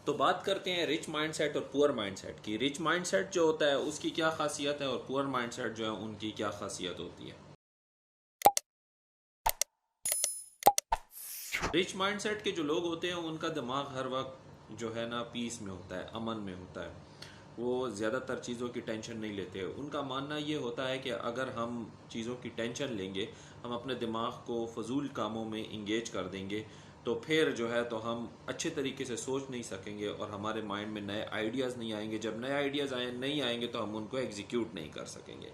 तो बात करते हैं रिच माइंडसेट और पुअर माइंडसेट की। रिच माइंडसेट जो होता है उसकी क्या खासियत है और पुअर माइंडसेट जो है उनकी क्या खासियत होती है। रिच माइंडसेट के जो लोग होते हैं उनका दिमाग हर वक्त जो है ना पीस में होता है, अमन में होता है। वो ज़्यादातर चीज़ों की टेंशन नहीं लेते। उनका मानना ये होता है कि अगर हम चीज़ों की टेंशन लेंगे, हम अपने दिमाग को फजूल कामों में इंगेज कर देंगे, तो फिर जो है तो हम अच्छे तरीके से सोच नहीं सकेंगे और हमारे माइंड में नए आइडियाज़ नहीं आएंगे। जब नए आइडियाज़ नहीं आएंगे तो हम उनको एग्जीक्यूट नहीं कर सकेंगे।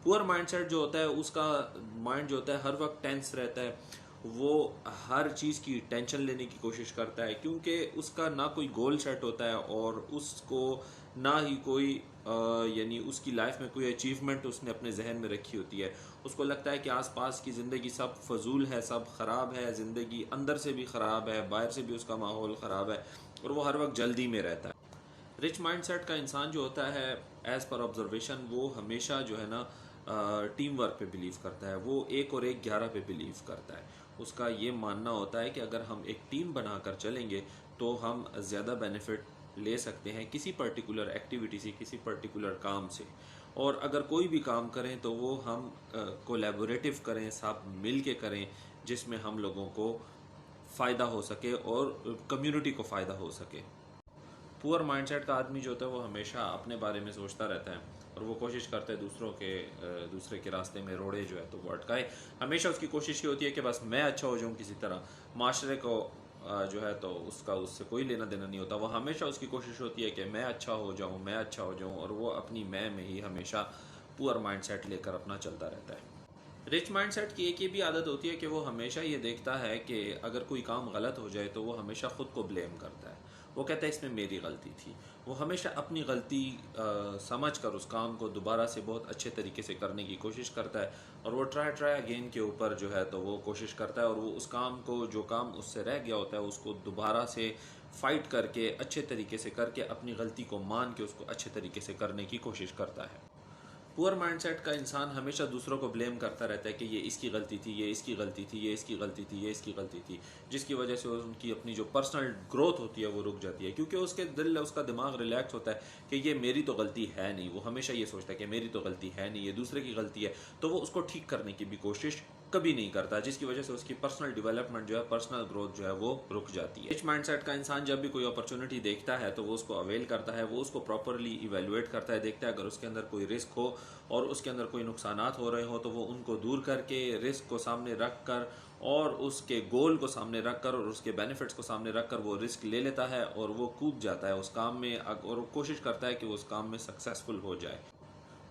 पुअर माइंडसेट जो होता है उसका माइंड जो होता है हर वक्त टेंस रहता है। वो हर चीज़ की टेंशन लेने की कोशिश करता है क्योंकि उसका ना कोई गोल सेट होता है और उसको ना ही कोई यानी उसकी लाइफ में कोई अचीवमेंट उसने अपने जहन में रखी होती है। उसको लगता है कि आसपास की ज़िंदगी सब फजूल है, सब ख़राब है, ज़िंदगी अंदर से भी ख़राब है, बाहर से भी उसका माहौल ख़राब है और वो हर वक्त जल्दी में रहता है। रिच माइंडसेट का इंसान जो होता है एज पर ऑब्जर्वेशन वो हमेशा जो है ना टीम वर्क पे बिलीव करता है। वो एक और एक 11 पे बिलीव करता है। उसका ये मानना होता है कि अगर हम एक टीम बनाकर चलेंगे तो हम ज़्यादा बेनिफिट ले सकते हैं किसी पर्टिकुलर एक्टिविटी से, किसी पर्टिकुलर काम से। और अगर कोई भी काम करें तो वो हम कोलैबोरेटिव करें, सब मिल के करें, जिसमें हम लोगों को फ़ायदा हो सके और कम्युनिटी को फ़ायदा हो सके। पुअर माइंडसेट का आदमी जो होता है वो हमेशा अपने बारे में सोचता रहता है और वो कोशिश करता है दूसरे के रास्ते में रोड़े जो है तो वो अटकाए। हमेशा उसकी कोशिश ये होती है कि बस मैं अच्छा हो जाऊं किसी तरह। माशरे को जो है तो उसका उससे कोई लेना देना नहीं होता। वो हमेशा उसकी कोशिश होती है कि मैं अच्छा हो जाऊं, मैं अच्छा हो जाऊं, और वो अपनी मैं में ही हमेशा पुअर माइंडसेट लेकर अपना चलता रहता है। रिच माइंडसेट की एक ये भी आदत होती है कि वो हमेशा ये देखता है कि अगर कोई काम गलत हो जाए तो वो हमेशा खुद को ब्लेम करता है। वो कहता है इसमें मेरी गलती थी। वो हमेशा अपनी गलती समझ कर उस काम को दोबारा से बहुत अच्छे तरीके से करने की कोशिश करता है और वो ट्राई अगेन के ऊपर जो है तो वो कोशिश करता है और वो उस काम को, जो काम उससे रह गया होता है, उसको दोबारा से फाइट करके अच्छे तरीके से करके अपनी गलती को मान के उसको अच्छे तरीके से करने की कोशिश करता है। पुअर माइंडसेट का इंसान हमेशा दूसरों को ब्लेम करता रहता है कि ये इसकी गलती थी, ये इसकी गलती थी, ये इसकी गलती थी, ये इसकी गलती थी, जिसकी वजह से उनकी अपनी जो पर्सनल ग्रोथ होती है वो रुक जाती है क्योंकि उसका दिमाग रिलैक्स होता है कि ये मेरी तो गलती है नहीं। वो हमेशा ये सोचता है कि मेरी तो गलती है नहीं, ये दूसरे की गलती है, तो वो उसको ठीक करने की भी कोशिश कभी नहीं करता, जिसकी वजह से उसकी पर्सनल डेवलपमेंट जो है, पर्सनल ग्रोथ जो है वो रुक जाती है। रिच माइंडसेट का इंसान जब भी कोई अपॉर्चुनिटी देखता है तो वो उसको अवेल करता है। वो उसको प्रॉपरली इवेलुएट करता है, देखता है अगर उसके अंदर कोई रिस्क हो और उसके अंदर कोई नुकसानात हो रहे हो तो वो उनको दूर करके, रिस्क को सामने रख कर और उसके गोल को सामने रख कर और उसके बेनिफिट्स को सामने रख कर वो रिस्क ले लेता है और वो कूद जाता है उस काम में और कोशिश करता है कि वो उस काम में सक्सेसफुल हो जाए।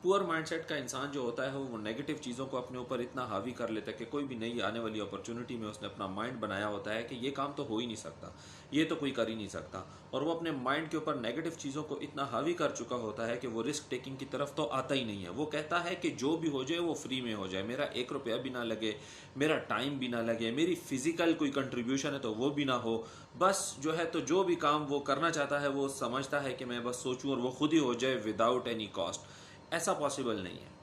पुअर माइंडसेट का इंसान जो होता है वो नेगेटिव चीज़ों को अपने ऊपर इतना हावी कर लेता है कि कोई भी नई आने वाली अपॉर्चुनिटी में उसने अपना माइंड बनाया होता है कि ये काम तो हो ही नहीं सकता, ये तो कोई कर ही नहीं सकता, और वो अपने माइंड के ऊपर नेगेटिव चीज़ों को इतना हावी कर चुका होता है कि वो रिस्क टेकिंग की तरफ तो आता ही नहीं है। वो कहता है कि जो भी हो जाए वो फ्री में हो जाए, मेरा 1 रुपया भी ना लगे, मेरा टाइम भी ना लगे, मेरी फिजिकल कोई कंट्रीब्यूशन है तो वो भी ना हो, बस जो है तो जो भी काम वो करना चाहता है वो समझता है कि मैं बस सोचूं और वो खुद ही हो जाए विदाउट एनी कॉस्ट। ऐसा पॉसिबल नहीं है।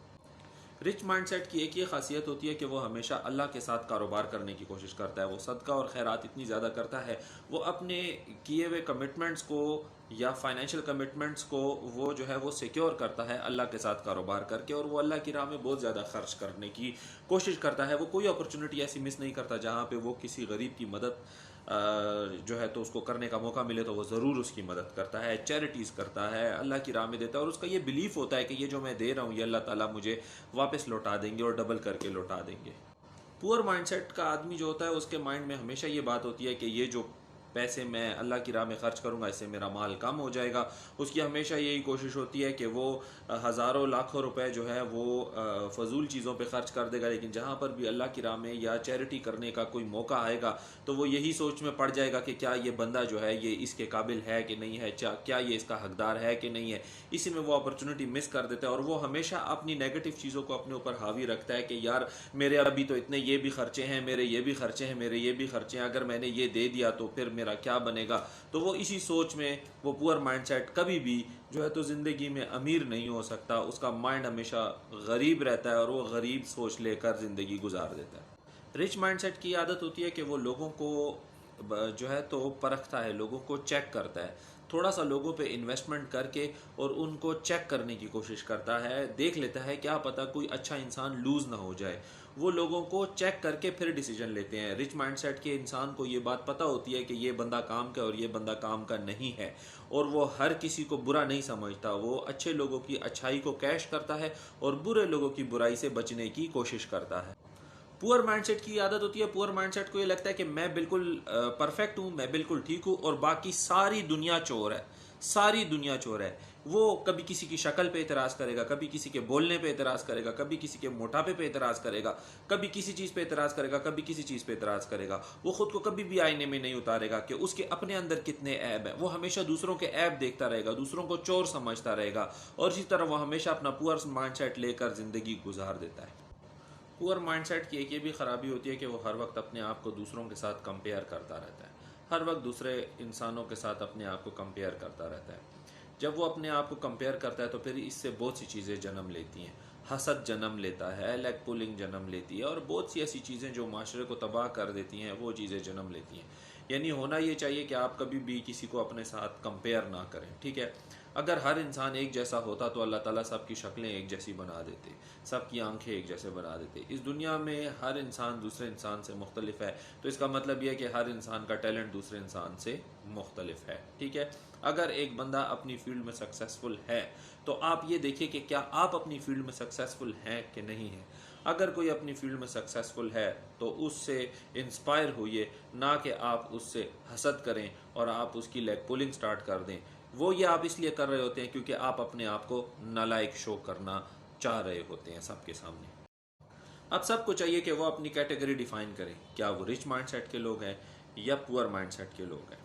रिच माइंडसेट की एक ये खासियत होती है कि वो हमेशा अल्लाह के साथ कारोबार करने की कोशिश करता है। वो सदका और खैरात इतनी ज़्यादा करता है, वो अपने किए हुए कमिटमेंट्स को या फाइनेंशियल कमिटमेंट्स को वो जो है वो सिक्योर करता है अल्लाह के साथ कारोबार करके, और वो अल्लाह की राह में बहुत ज़्यादा खर्च करने की कोशिश करता है। वो कोई अपॉर्चुनिटी ऐसी मिस नहीं करता जहाँ पे वो किसी गरीब की मदद जो है तो उसको करने का मौका मिले तो वो ज़रूर उसकी मदद करता है, चैरिटीज़ करता है, अल्लाह की राह में देता है, और उसका ये बिलीफ होता है कि ये जो मैं दे रहा हूँ ये अल्लाह ताला मुझे वापस लौटा देंगे और डबल करके लौटा देंगे। पुअर माइंडसेट का आदमी जो होता है उसके माइंड में हमेशा ये बात होती है कि ये जो पैसे मैं अल्लाह की राह में खर्च करूंगा इससे मेरा माल कम हो जाएगा। उसकी हमेशा यही कोशिश होती है कि वो हज़ारों लाखों रुपए जो है वो फजूल चीज़ों पे खर्च कर देगा, लेकिन जहाँ पर भी अल्लाह की राह में या चैरिटी करने का कोई मौका आएगा तो वो यही सोच में पड़ जाएगा कि क्या ये बंदा जो है ये इसके काबिल है कि नहीं है, क्या ये इसका हकदार है कि नहीं है। इसी में वो अपॉर्चुनिटी मिस कर देता है और वो हमेशा अपनी नेगेटिव चीज़ों को अपने ऊपर हावी रखता है कि यार मेरे अभी तो इतने ये भी खर्चे हैं, मेरे ये भी खर्चे हैं, मेरे ये भी खर्चे हैं, अगर मैंने ये दे दिया तो फिर मेरा क्या बनेगा। तो वो इसी सोच में वो पुअर माइंडसेट कभी भी जो है तो ज़िंदगी में अमीर नहीं हो सकता। उसका माइंड हमेशा गरीब रहता है और वो गरीब सोच लेकर ज़िंदगी गुजार देता है। रिच माइंडसेट की आदत होती है कि वो लोगों को जो है तो परखता है, लोगों को चेक करता है, थोड़ा सा लोगों पे इन्वेस्टमेंट करके और उनको चेक करने की कोशिश करता है, देख लेता है क्या पता कोई अच्छा इंसान लूज ना हो जाए। वो लोगों को चेक करके फिर डिसीजन लेते हैं। रिच माइंडसेट के इंसान को ये बात पता होती है कि ये बंदा काम का और ये बंदा काम का नहीं है, और वो हर किसी को बुरा नहीं समझता। वो अच्छे लोगों की अच्छाई को कैश करता है और बुरे लोगों की बुराई से बचने की कोशिश करता है। पुअर माइंडसेट की आदत होती है, पुअर माइंडसेट को ये लगता है कि मैं बिल्कुल परफेक्ट हूं, मैं बिल्कुल ठीक हूं और बाकी सारी दुनिया चोर है, सारी दुनिया चोर है। वो कभी किसी की शक्ल पे एतराज करेगा, कभी किसी के बोलने पे एतराज करेगा, कभी किसी के मोटापे पे एतराज करेगा, कभी किसी चीज पे एतराज करेगा, कभी किसी चीज पे एतराज करेगा। वो खुद को कभी भी आईने में नहीं उतारेगा कि उसके अपने अंदर कितने ऐब है। वो हमेशा दूसरों के ऐब देखता रहेगा, दूसरों को चोर समझता रहेगा, और इसी तरह वो हमेशा अपना पुअर माइंडसेट लेकर जिंदगी गुजार देता है। पुअर माइंडसेट की एक ये भी खराबी होती है कि वो हर वक्त अपने आप को दूसरों के साथ कंपेयर करता रहता है, हर वक्त दूसरे इंसानों के साथ अपने आप को कंपेयर करता रहता है। जब वो अपने आप को कंपेयर करता है तो फिर इससे बहुत सी चीज़ें जन्म लेती हैं। हसद जन्म लेता है, लेग पुलिंग जन्म लेती है, और बहुत सी ऐसी चीज़ें जो माशरे को तबाह कर देती हैं वो चीज़ें जन्म लेती हैं। यानी होना ये चाहिए कि आप कभी भी किसी को अपने साथ कंपेयर ना करें, ठीक है। अगर हर इंसान एक जैसा होता तो अल्लाह ताला सबकी शक्लें एक जैसी बना देते, सबकी आंखें एक जैसे बना देते। इस दुनिया में हर इंसान दूसरे इंसान से मुख्तलिफ है, तो इसका मतलब यह है कि हर इंसान का टैलेंट दूसरे इंसान से मुख्तलिफ है, ठीक है। अगर एक बंदा अपनी फील्ड में सक्सेसफुल है तो आप ये देखिए कि क्या आप अपनी फील्ड में सक्सेसफुल हैं कि नहीं हैं। अगर कोई अपनी फील्ड में सक्सेसफुल है तो उससे इंस्पायर होइए, ना कि आप उससे हसद करें और आप उसकी लेग पुलिंग स्टार्ट कर दें। वो ये आप इसलिए कर रहे होते हैं क्योंकि आप अपने आप को नालायक शो करना चाह रहे होते हैं सबके सामने। अब सबको चाहिए कि वो अपनी कैटेगरी डिफाइन करें, क्या वो रिच माइंडसेट के लोग हैं या पुअर माइंडसेट के लोग हैं।